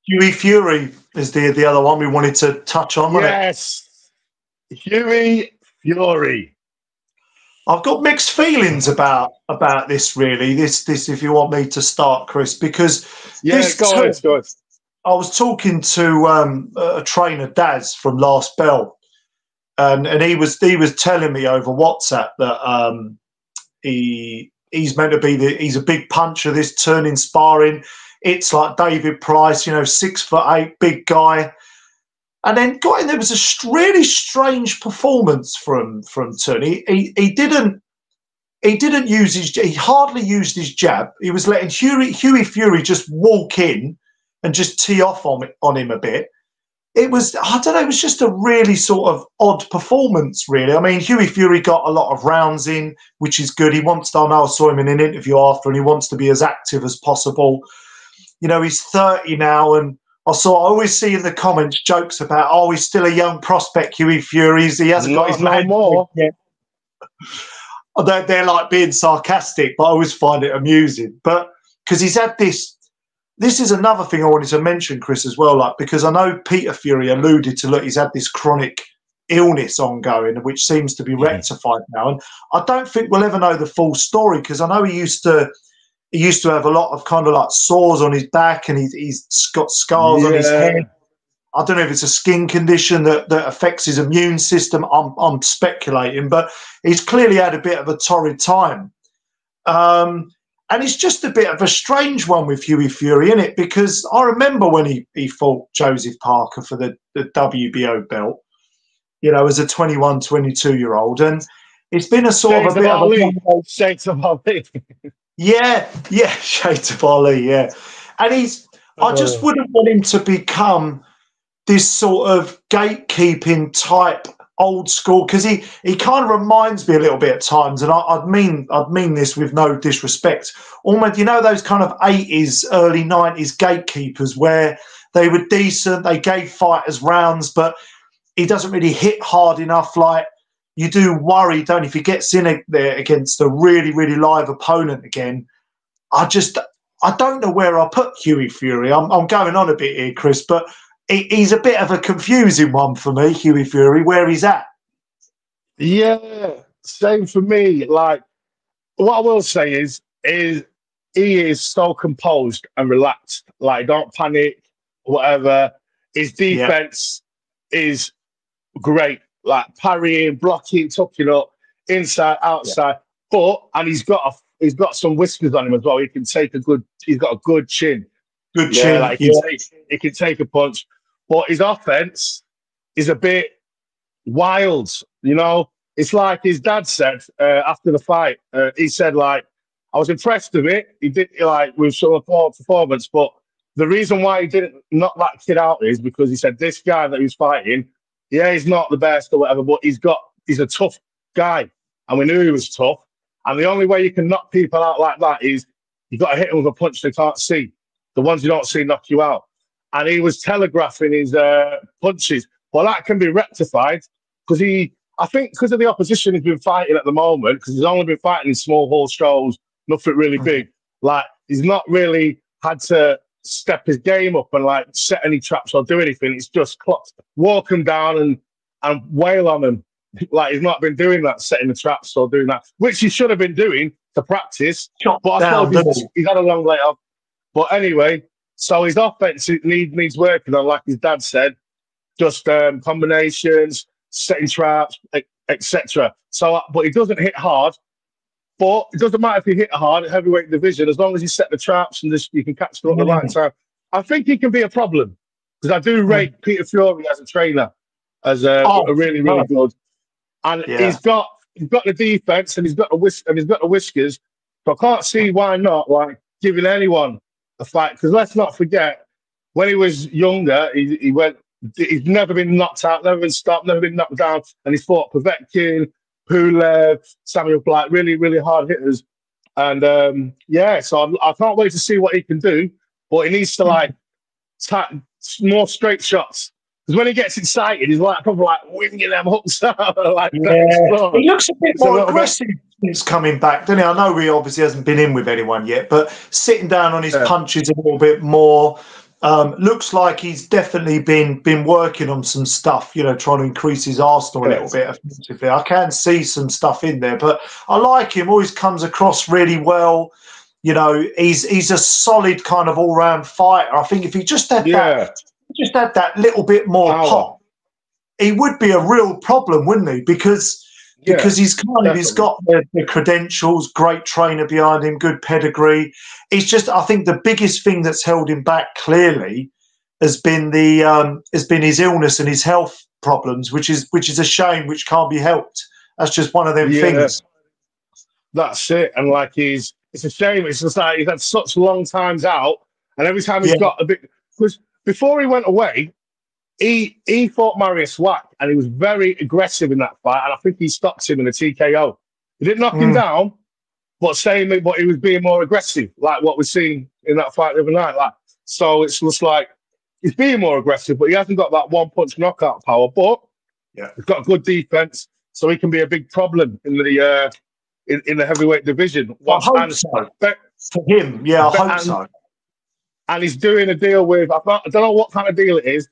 Hughie Fury is the other one we wanted to touch on, wasn't it? Yes, Hughie Fury. I've got mixed feelings about this. Really, this. If you want me to start, Chris, because go ahead. I was talking to a trainer, Daz from Last Bell, and he was telling me over WhatsApp that he's meant to be he's a big puncher. This turn in sparring, it's like David Price, 6'8", big guy. And then there was a really strange performance from Turn. He hardly used his jab. He was letting Hughie Fury just walk in and just tee off on him a bit. It was just a really sort of odd performance, really. I mean, Hughie Fury got a lot of rounds in, which is good. I saw him in an interview after, and he wants to be as active as possible. He's 30 now, and I always see in the comments jokes about, he's still a young prospect, Hughie Fury. He hasn't got his man more. Yet. They're like being sarcastic, but I always find it amusing. But because he's had this is another thing I wanted to mention, Chris, as well. Because I know Peter Fury alluded to, he's had this chronic illness ongoing, which seems to be rectified now. And I don't think we'll ever know the full story, because I know he used to have a lot of kind of like sores on his back, and he's got scars on his head. I don't know if it's a skin condition that affects his immune system. I'm speculating, but he's clearly had a bit of a torrid time. And it's just a bit of a strange one with Hughie Fury, isn't it? Because I remember when he fought Joseph Parker for the WBO belt, as a 21, 22-year-old. And it's been a sort of a bit of a... Shades of Ali. Yeah, Shades of Ali, yeah. And I just wouldn't want him to become this sort of gatekeeping type old school, because he kind of reminds me a little bit at times, and I'd mean this with no disrespect, almost those kind of 80s, early 90s gatekeepers where they were decent, they gave fighters rounds, but he doesn't really hit hard enough. Like, you do worry, don't you, if he gets in there against a really, really live opponent again. I don't know where I'll put Hughie Fury. I'm going on a bit here, Chris, but he's a bit of a confusing one for me, Hughie Fury, where he's at. Yeah, same for me. Like, what I will say is he is so composed and relaxed. Like, don't panic, whatever. His defense is great. Like, parrying, blocking, tucking up, inside, outside. And he's got some whiskers on him as well. He's got a good chin. Good chin. Like, he can take a punch. But his offense is a bit wild, It's like his dad said after the fight. He said, I was impressed with it. He did, with some performance. But the reason why he didn't knock that kid out is because he said this guy that he was fighting, he's not the best or whatever, but he's a tough guy. And we knew he was tough. And the only way you can knock people out like that is you got to hit them with a punch they can't see. The ones you don't see knock you out. And he was telegraphing his punches. Well, that can be rectified because I think because of the opposition he's been fighting at the moment, because he's only been fighting in small hall shows, nothing really big. Like, he's not really had to step his game up and set any traps or do anything. It's just walk him down and wail on him. Like, he's not been doing that, setting the traps or doing that, which he should have been doing to practice. But I suppose he's had a long lay off. But anyway, so his offense needs working on, like his dad said, just combinations, setting traps, etc. So, but he doesn't hit hard. But it doesn't matter if you hit hard at heavyweight division, as long as you set the traps and you can catch them at the right time. I think he can be a problem because I do rate Peter Fury as a trainer as a really, really good. And he's got the defense and he's got the whiskers. So I can't see why not giving anyone a fight, because let's not forget when he was younger, he's never been knocked out, never been stopped, never been knocked down, and he's fought Povetkin, Pulev, Samuel Black, really, really hard hitters. And so I can't wait to see what he can do, but he needs to more straight shots. Because when he gets excited, he's probably winging them hooks out. He looks a bit more aggressive since coming back, doesn't he? I know he obviously hasn't been in with anyone yet, but sitting down on his punches a little bit more, Looks like he's definitely been working on some stuff, you know, trying to increase his arsenal a little bit offensively. I can see some stuff in there, but I like him. Always comes across really well. You know, he's a solid kind of all-round fighter. I think if he just had that little bit more pop, he would be a real problem, wouldn't he? Because he's he's got the credentials, great trainer behind him, good pedigree. It's just, I think the biggest thing that's held him back clearly has been his illness and his health problems, which is a shame, which can't be helped. That's just one of them things. That's it. And like it's a shame. It's just like he's had such long times out, and every time he's got a bit, because before he went away, he fought Marius Wack, and he was very aggressive in that fight, and I think he stopped him in a TKO. He didn't knock him down, but he was being more aggressive, like what we're seeing in that fight the other night. Like, so it's just like he's being more aggressive, but he hasn't got that one-punch knockout power. But he's got good defense, so he can be a big problem in the in the heavyweight division. I hope so. For him, I hope so. And he's doing a deal with, I don't know what kind of deal it is,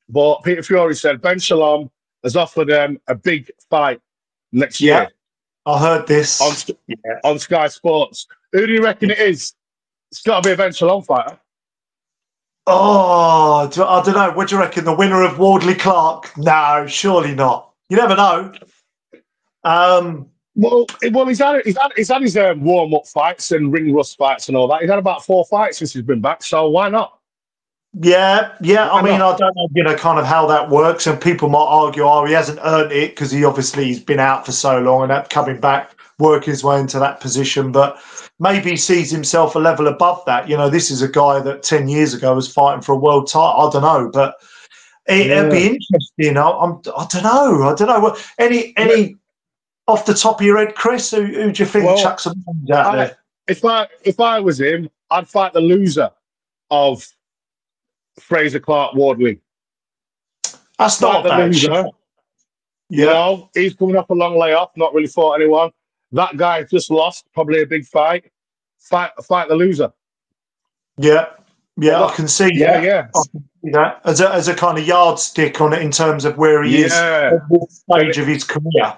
but Peter Fury said Ben Shalom has offered him a big fight next year. I heard this on Sky Sports. Who do you reckon it is? It's got to be a Ben Shalom fighter. Oh, I don't know. What do you reckon? The winner of Wardley Clark? No, surely not. You never know. Well, he's had his warm-up fights and ring rust fights and all that. He's had about 4 fights since he's been back, so why not? Yeah. I mean, I don't know, you know, kind of how that works, and people might argue, oh, he hasn't earned it because he's been out for so long and that coming back, working his way into that position. But maybe he sees himself a level above that. You know, this is a guy that 10 years ago was fighting for a world title. I don't know, but it'd be interesting. I don't know. Any off the top of your head, Chris, who do you think chucks some names out there? If I was him, I'd fight the loser of Fraser Clark Wardley. That's not bad. You know, he's coming off a long layoff, not really fought anyone. That guy just lost, probably a big fight. Fight the loser. Yeah, I can see that. Yeah. I can see that as a kind of yardstick on it in terms of where he is at this stage of his career.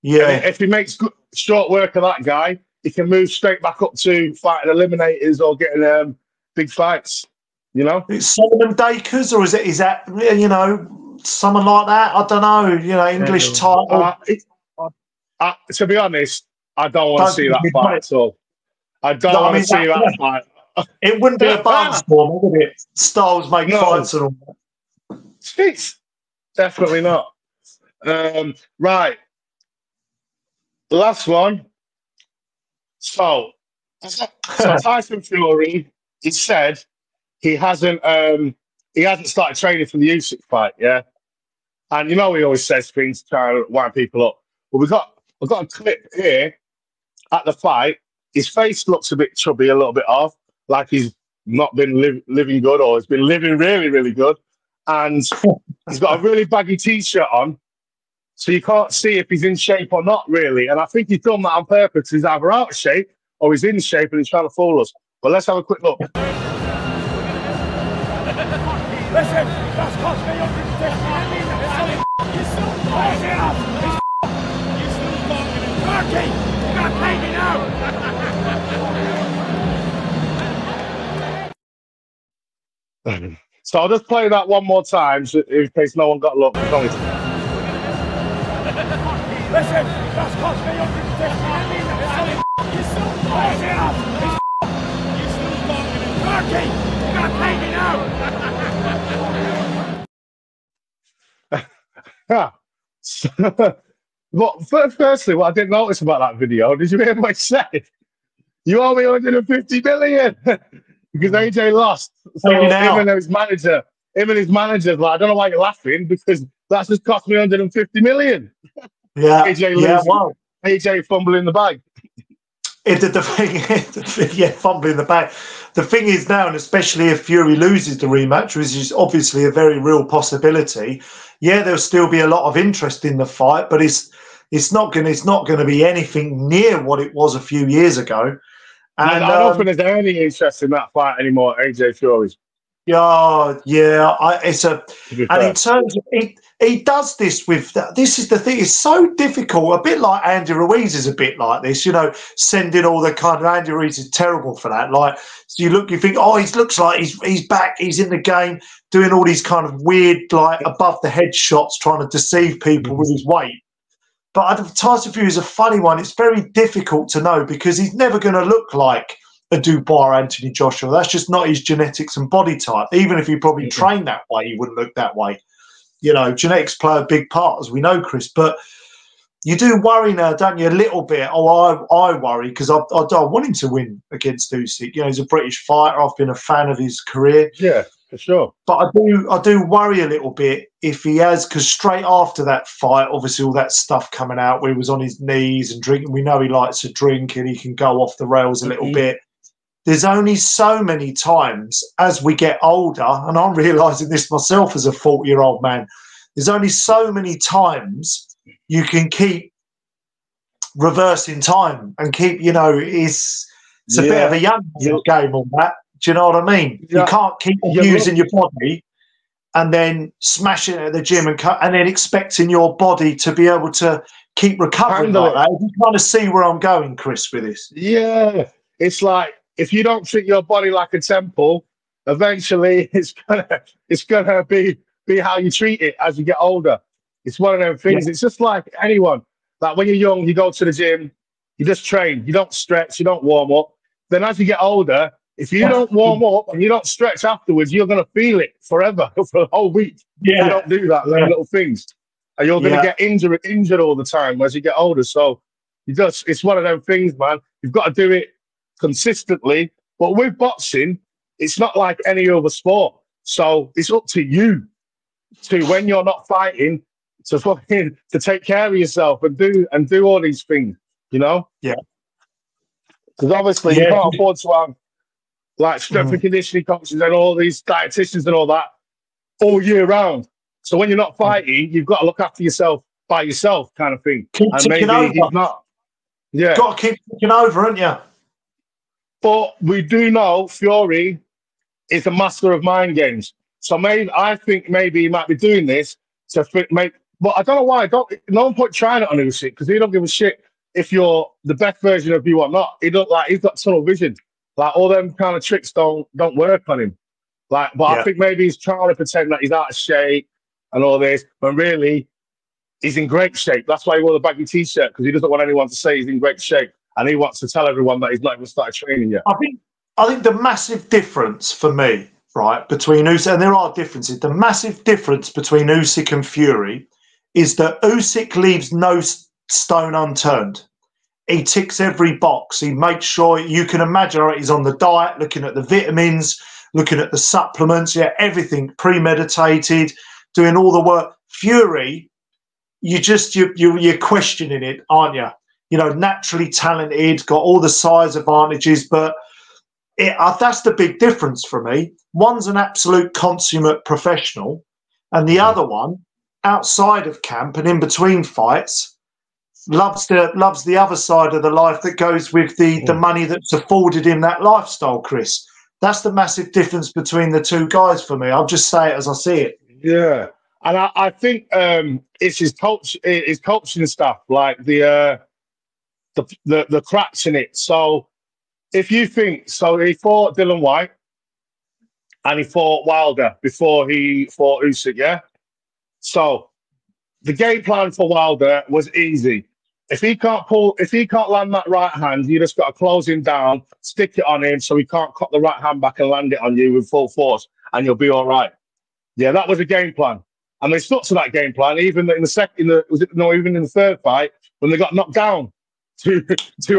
Yeah. And if he makes short work of that guy, he can move straight back up to fighting eliminators or getting big fights. You know, it's Solomon Dakers, or is that you know, someone like that? I don't know. You know, English title. To be honest, I don't want to see that fight at all. I don't want to see that fight. It wouldn't be a barnstorm, would it? Styles make fights and all that. Jeez, definitely not. Right, the last one. So Tyson Fury, he said he hasn't started training for the Usyk fight, and you know he always says things to try and wind people up. Well, we've got a clip here at the fight. His face looks a bit chubby, a little bit off, like he's not been living good, or he's been living really, really good. And he's got a really baggy t-shirt on, so you can't see if he's in shape or not, really. And I think he's done that on purpose. He's either out of shape or he's in shape and he's trying to fool us. But let's have a quick look. Listen, that's cost me you still fucking up. You still fucking in Turkey. You gotta pay me now. So I'll just play that one more time in case no one got a look. Listen, that's cost me you still fucking up. You still fucking in Turkey. You gotta pay me now. Well, firstly, what I didn't notice about that video, did you hear what he said? You owe me 150 million because AJ lost. So him and his manager, like, I don't know why you're laughing, because that's just cost me 150 million. Yeah, AJ losing, wow. AJ fumbling the bag. Fumbling the bag. The thing is now, and especially if Fury loses the rematch, which is obviously a very real possibility, there'll still be a lot of interest in the fight, but it's not going to be anything near what it was a few years ago. And I don't think there's any interest in that fight anymore, AJ Fury's. Yeah. It's a, To be and fair. in terms of he does this with. This is the thing. It's so difficult. A bit like Andy Ruiz is a bit like this. Sending all the kind of Andy Ruiz is terrible for that. Like, so you think, oh, he looks like he's back. He's in the game, doing all these kind of weird, like above the head shots, trying to deceive people with his weight. But Tyson Fury is a funny one. It's very difficult to know because he's never going to look like a Dubois Anthony Joshua. That's just not his genetics and body type. Even if he probably trained that way, he wouldn't look that way. Genetics play a big part, as we know, Chris. But you do worry now, don't you, a little bit? Oh, I worry because I want him to win against Usyk. He's a British fighter. I've been a fan of his career. Yeah, for sure. But I do worry a little bit if he has, because straight after that fight, obviously all that stuff coming out where he was on his knees and drinking. We know he likes to drink and he can go off the rails a little bit. There's only so many times as we get older, and I'm realising this myself as a 40-year-old man, there's only so many times you can keep reversing time and keep, it's a bit of a young game on that. Do you know what I mean? Yeah. You can't keep abusing your body and then smashing it at the gym and then expecting your body to be able to keep recovering like that. You kind of see where I'm going, Chris, with this. Yeah. It's like, if you don't treat your body like a temple, eventually it's gonna be how you treat it as you get older. It's one of them things. Yeah. It's just like anyone. Like when you're young, you go to the gym, you just train, you don't stretch, you don't warm up. Then as you get older, if you don't warm up and you don't stretch afterwards, you're gonna feel it forever for the whole week. Yeah. If you don't do that, little things. And you're gonna get injured all the time as you get older. So it's one of them things, man. You've got to do it consistently, but with boxing, it's not like any other sport. So it's up to you to, when you're not fighting, to take care of yourself and do all these things, Yeah. Because obviously you can't afford to have like strength and conditioning coaches and all these dietitians and all that all year round. So when you're not fighting, you've got to look after yourself by yourself, kind of thing. Keep and maybe over. He's not. Yeah. Got to keep ticking over, haven't you? But we do know Fury is a master of mind games. So I think maybe he might be doing this to make. But I don't know why. No one put trying it on Usyk because he don't give a shit if you're the best version of you or not. He's got tunnel vision. Like all them kind of tricks don't work on him. But I think maybe he's trying to pretend that he's out of shape and all this, but really he's in great shape. That's why he wore the baggy t-shirt, because he doesn't want anyone to say he's in great shape. And he wants to tell everyone that he's not even started training yet. I think the massive difference for me, right, between Usyk, and there are differences, the massive difference between Usyk and Fury is that Usyk leaves no stone unturned. He ticks every box. He makes sure, you can imagine, right, he's on the diet, looking at the vitamins, looking at the supplements, everything premeditated, doing all the work. Fury, you're questioning it, aren't you? Naturally talented, got all the size advantages, but that's the big difference for me. One's an absolute consummate professional, and the other one, outside of camp and in between fights, loves the other side of the life that goes with the money that's afforded him that lifestyle, Chris. That's the massive difference between the two guys for me. I'll just say it as I see it. Yeah, and I think it's his coaching stuff, like the cracks in it. So if you think, so he fought Dylan White and he fought Wilder before he fought Usyk, yeah? So the game plan for Wilder was easy. If he can't land that right hand, you just got to close him down, stick it on him so he can't cut the right hand back and land it on you with full force, and you'll be all right. Yeah, that was a game plan. And they stuck to that game plan, even in the third fight, when they got knocked down two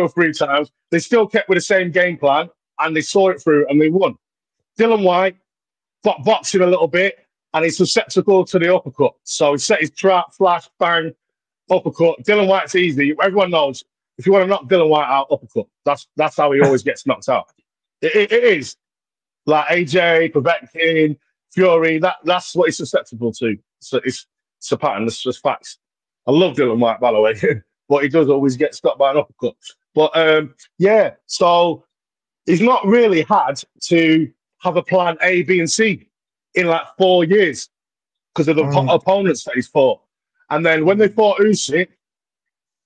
or three times, they still kept with the same game plan and they saw it through and they won. Dylan White got boxing a little bit and he's susceptible to the uppercut. So he set his trap, flash, bang, uppercut. Dylan White's easy. Everyone knows if you want to knock Dylan White out, uppercut. That's how he always gets knocked out. It is. Like AJ, Povetkin, Fury, that's what he's susceptible to. So it's a pattern. It's just facts. I love Dylan White, by the way. But he does always get stopped by an uppercut. But so he's not really had to have a plan A, B, and C in like 4 years because of the opponents that he's fought. And then when they fought Usyk,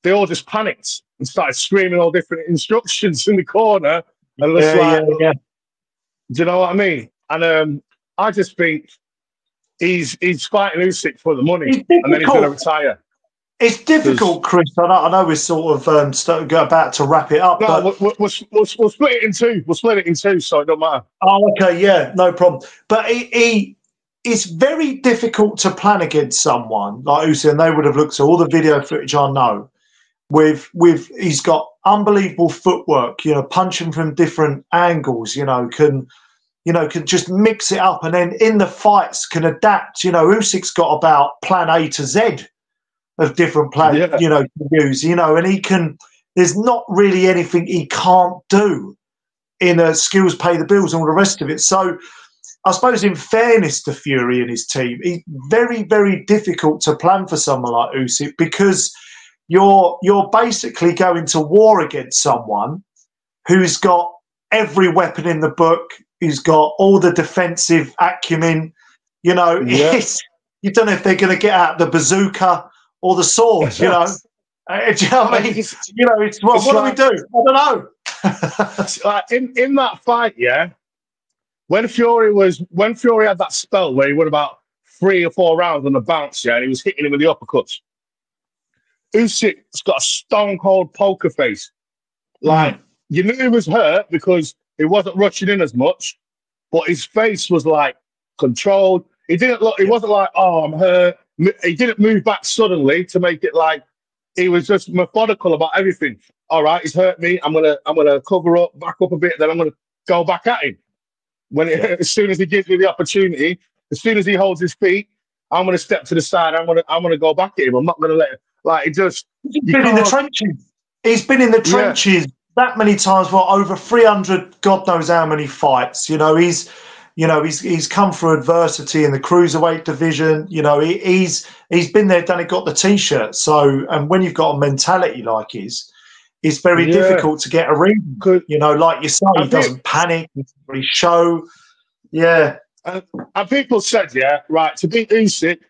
they all just panicked and started screaming all different instructions in the corner. And just do you know what I mean? And I just think he's fighting Usyk for the money, and then he's going to retire. It's difficult, Chris. I know we're sort of about to wrap it up. No, but we'll split it in two. We'll split it in two, so it don't matter. Oh, okay, yeah, no problem. But it's very difficult to plan against someone like Usyk, and they would have looked at all the video footage I know. With he's got unbelievable footwork, punching from different angles, can just mix it up, and then in the fights can adapt. Usyk's got about plan A to Z of different plans, to use, and he can. There's not really anything he can't do in a skills pay the bills and all the rest of it. So I suppose, in fairness to Fury and his team, it's very, very difficult to plan for someone like Usyk because you're basically going to war against someone who's got every weapon in the book, who's got all the defensive acumen. You don't know if they're going to get out the bazooka or the sword. Do you know what I mean? What do we do? I don't know. in that fight, when Fury had that spell where he won about 3 or 4 rounds on the bounce, and he was hitting him with the uppercuts. Usyk's got a stone cold poker face. You knew he was hurt because he wasn't rushing in as much, but his face was like controlled. He didn't look. He wasn't like, "Oh, I'm hurt." He didn't move back suddenly to make it like he was just methodical about everything. All right, he's hurt me. I'm gonna cover up, back up a bit, then I'm gonna go back at him. As soon as he gives me the opportunity, as soon as he holds his feet, I'm gonna step to the side. I'm gonna go back at him. I'm not gonna let it. He's been in the trenches. He's been in the trenches that many times for over 300, God knows how many fights. He's come through adversity in the cruiserweight division. He's been there, done it, got the t-shirt. So, and when you've got a mentality like his, it's very difficult to get a read. Like you say, he doesn't panic. He doesn't really show. Yeah. And people said, to beat Usyk,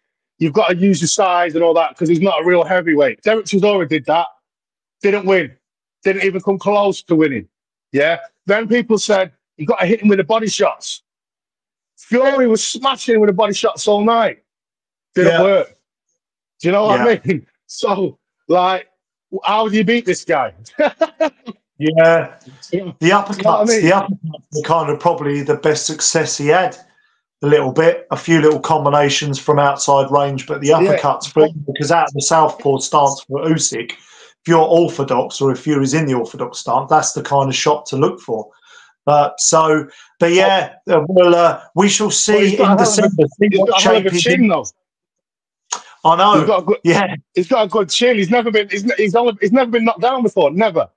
you've got to use your size and all that because he's not a real heavyweight. Derek Chisora did that. Didn't win. Didn't even come close to winning. Yeah. Then people said, you got to hit him with the body shots. Fury was smashing with the body shots all night. Didn't work. Do you know what I mean? So, how do you beat this guy? The uppercuts. The uppercuts were kind of probably the best success he had. A little bit, a few little combinations from outside range, but the uppercuts, because out of the southpaw stance for Usyk, if you're orthodox or if Fury's in the orthodox stance, that's the kind of shot to look for. We shall see in December. He's got a hell of a chin, though. I know. He's got a good chin. He's never been. He's never been knocked down before. Never.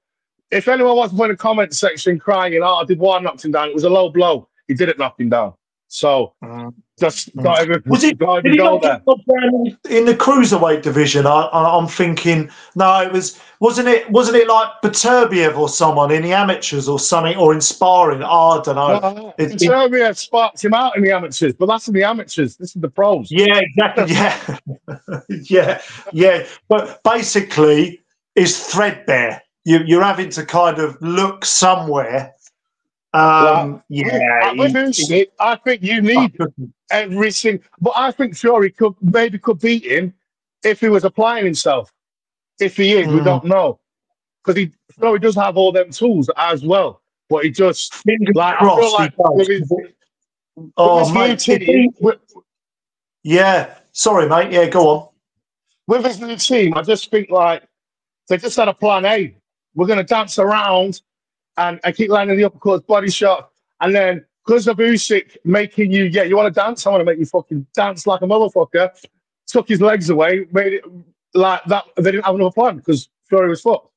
If anyone wants to put in the comment section crying, I did one knocked him down. It was a low blow. He didn't knock him down. So just not even. Did he not get knocked down in the cruiserweight division? I'm thinking no. Wasn't it like Beterbiev or someone in the amateurs or something, or in sparring? I don't know. Beterbiev sparked him out in the amateurs, but that's in the amateurs. This is the pros. Yeah, exactly. Yeah. But basically, it's threadbare. You're having to kind of look somewhere. With Usyk, I think you need everything. But I think Fury could beat him if he was applying himself. If he is, we don't know, because Fury does have all them tools as well. But he just Sorry, mate. Yeah, go on. With his new team, I just think they just had a plan A. We're going to dance around. And I keep landing the uppercuts, body shot, and then because of Usyk making you, you want to dance? I want to make you fucking dance like a motherfucker. Took his legs away, made it like that. They didn't have another plan because Fury was fucked.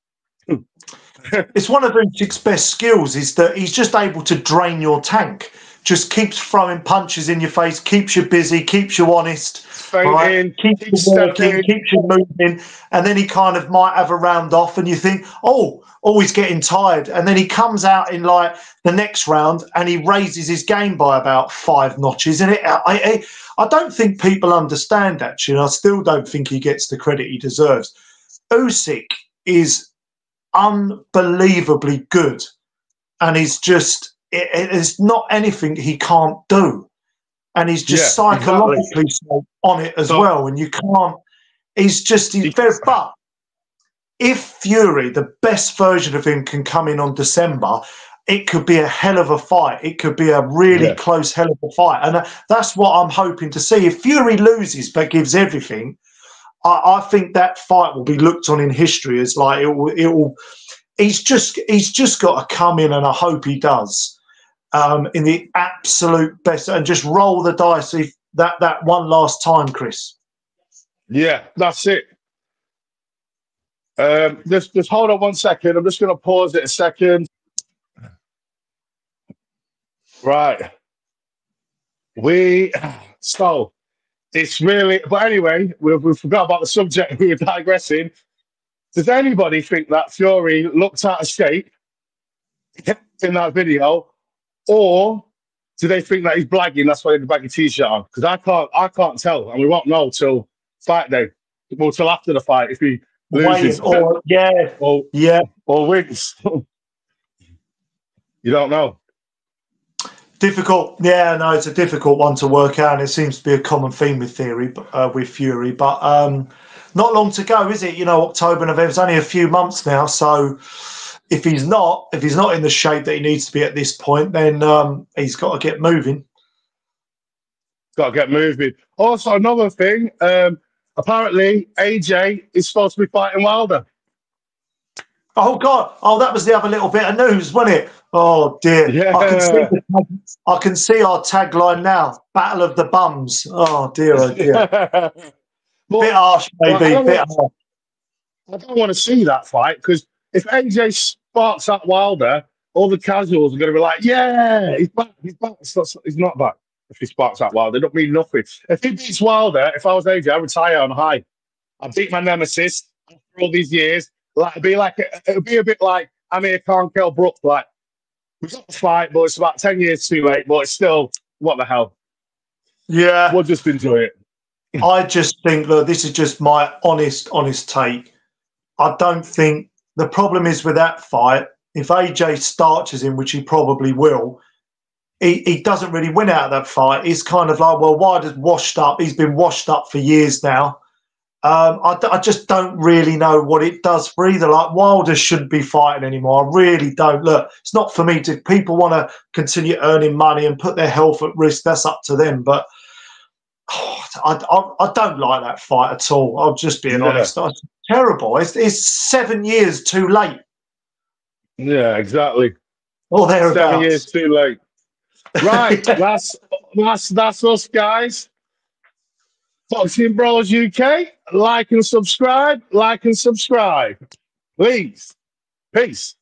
It's one of Usyk's best skills is that he's just able to drain your tank just keeps throwing punches in your face, keeps you busy, keeps you honest, Feinting, keeps you working, keeps you moving, and then he kind of might have a round off, and you think, oh, he's getting tired, and then he comes out in like the next round and he raises his game by about 5 notches, and I don't think people understand that. I still don't think he gets the credit he deserves. Usyk is unbelievably good, and he's just it's not anything he can't do, and he's just psychologically on it as well, and you can't. He's very. But if Fury, the best version of him, can come in on December, it could be a hell of a fight. It could be a really close hell of a fight, and that's what I'm hoping to see. If Fury loses but gives everything, I think that fight will be looked on in history as like it will. He's just got to come in, and I hope he does in the absolute best, and just roll the dice if that one last time, Chris. Yeah, that's it. Just hold on 1 second. I'm just going to pause it a second. Right. So it's really, but anyway, we forgot about the subject. We were digressing. Does anybody think that Fury looked out of shape in that video, or do they think that he's blagging? That's why he had the baggy t-shirt on. Because I can't tell, and we won't know till fight day, well, till after the fight if he loses or wins. You don't know. Difficult, yeah. No, it's a difficult one to work out. And it seems to be a common theme with Fury, but not long to go, is it? October, November. It's only a few months now. So if he's not in the shape that he needs to be at this point, then he's got to get moving. Got to get moving. Also, another thing. Apparently, AJ is supposed to be fighting Wilder. Oh God! Oh, that was the other little bit of news, wasn't it? Oh dear! Yeah. I can see our tagline now: "Battle of the Bums." Oh dear! Oh dear! Bit harsh, maybe. Bit harsh. I don't want to see that fight, because if AJ sparks at Wilder, all the casuals are going to be like, "Yeah, he's back. He's back." He's not back. If he sparks at Wilder, it don't mean nothing. If he beats Wilder, if I was AJ, I'd retire on high. I'd beat my nemesis after all these years. It'd be a bit like Amir Khan, Kell Brook. Like, we've got the fight, but it's about 10 years too late. But it's still, what the hell? Yeah, we'll just enjoy it. I just think, look, this is just my honest take. I don't think the problem is with that fight. If AJ starches him, which he probably will, he doesn't really win out of that fight. He's kind of like, well, Wilder's washed up. He's been washed up for years now. I just don't really know what it does for either. Like, Wilder shouldn't be fighting anymore. I really don't. Look, it's not for me to. People want to continue earning money and put their health at risk. That's up to them. But I don't like that fight at all. I'll just be honest. It's terrible. It's 7 years too late. Yeah, exactly. Or thereabouts. 7 years too late. Right. that's us, guys. Boxing Bros UK. Like and subscribe. Please. Peace.